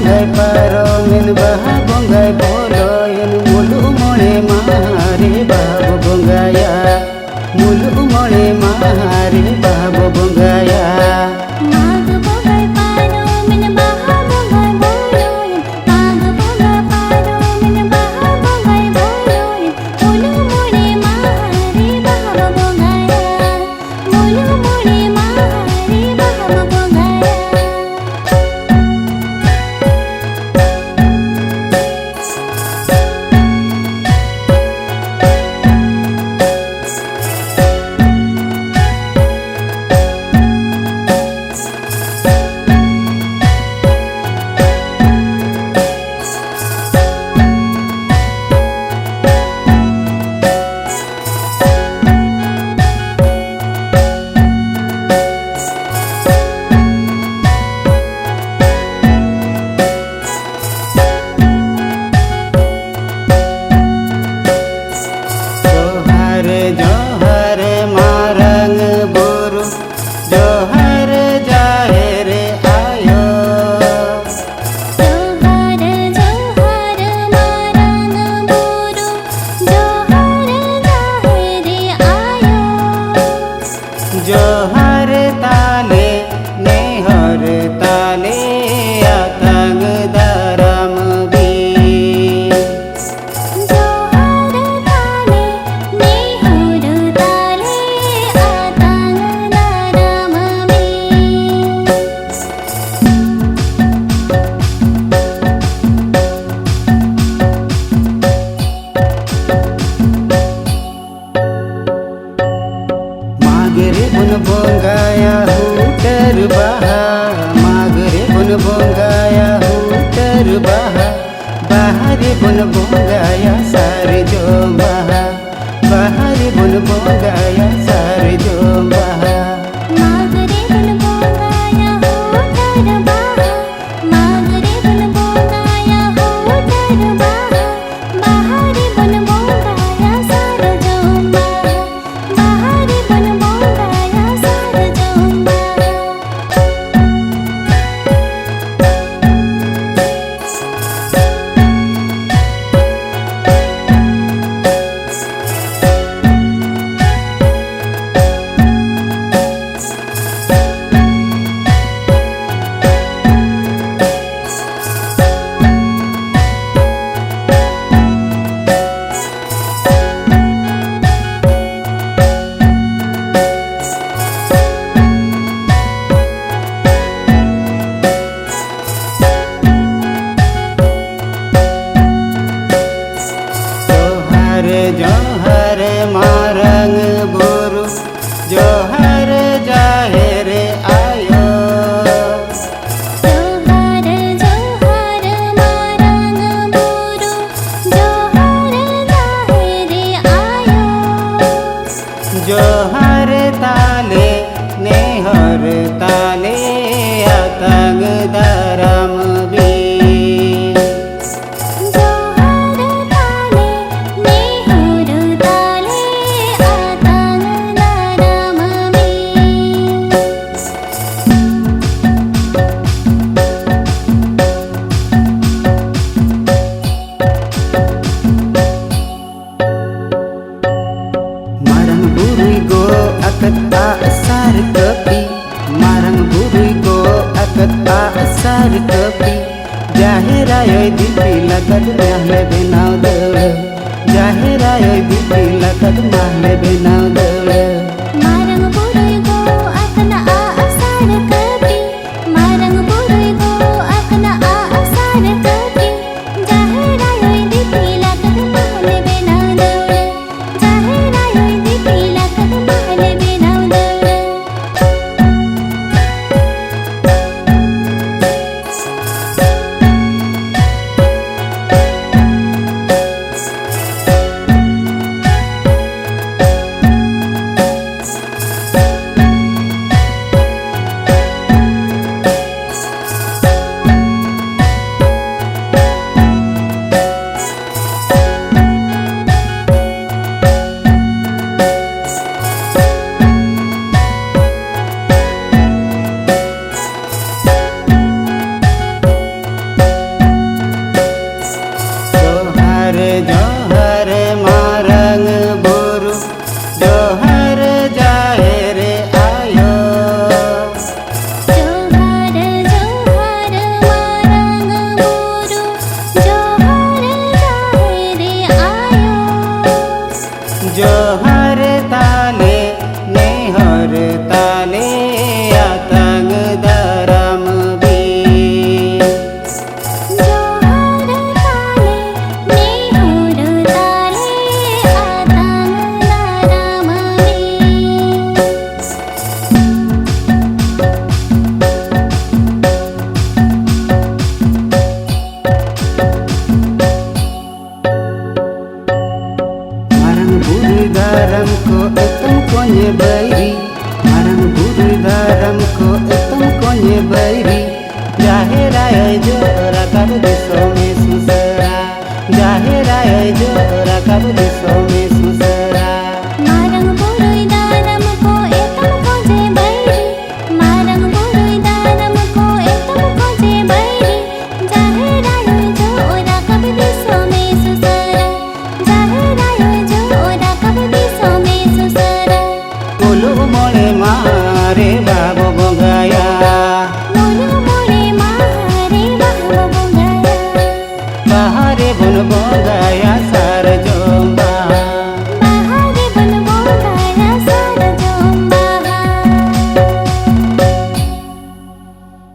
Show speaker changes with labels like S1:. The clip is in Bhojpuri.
S1: bonggai paro min baha bonggai bolo yen mulu mole mahari babu bonggaya mulu mole mahari babu bonggaya जोहर मारंग बुरु जोहर जाहिर आयो
S2: जोहर जोहर मारंग बुरु जोहर जाहिर आयो
S1: जोहर ताले नेहर ताले आतंग धरम मागरे बुन बोंगाया हुटर बहा मागरे बुन बोंगाया हुटर बहा बाहरी बुन बोंगाया सारे जो बहा बाहरी बुन बोंगाया सारे जो बहा
S2: मागरे बुन बोंगाया हुटर बहा मागरे बुन बोंगाया हुटर बहा बाहरी बुन बोंगाया सारे जो बहा बाहरी बुन बोंगाया सारे जो बहा
S1: जोहर मारंग बुरु जोहर जाहिर आयो
S2: जोहर जोहर मारंग बुरु जोहर जाहिर आयो
S1: जोहर ताले नेहर ताले आतंग धरम
S2: जोहर ताले नेहर ताले आतंग धरम
S1: marang burui go akat asar kepi marang burui go akat asar kepi jahir ayoy dipila kad mahle benaw deule jahir ayoy dipila kad mahle benaw deule
S2: marang burui go akna asar kepi marang burui go akna asar kepi jahir ayoy dipila kad mahle benaw deule jahir ayoy dipila kad mahle benaw deule
S1: rakab deso me susera, jahera yo jo rakab deso me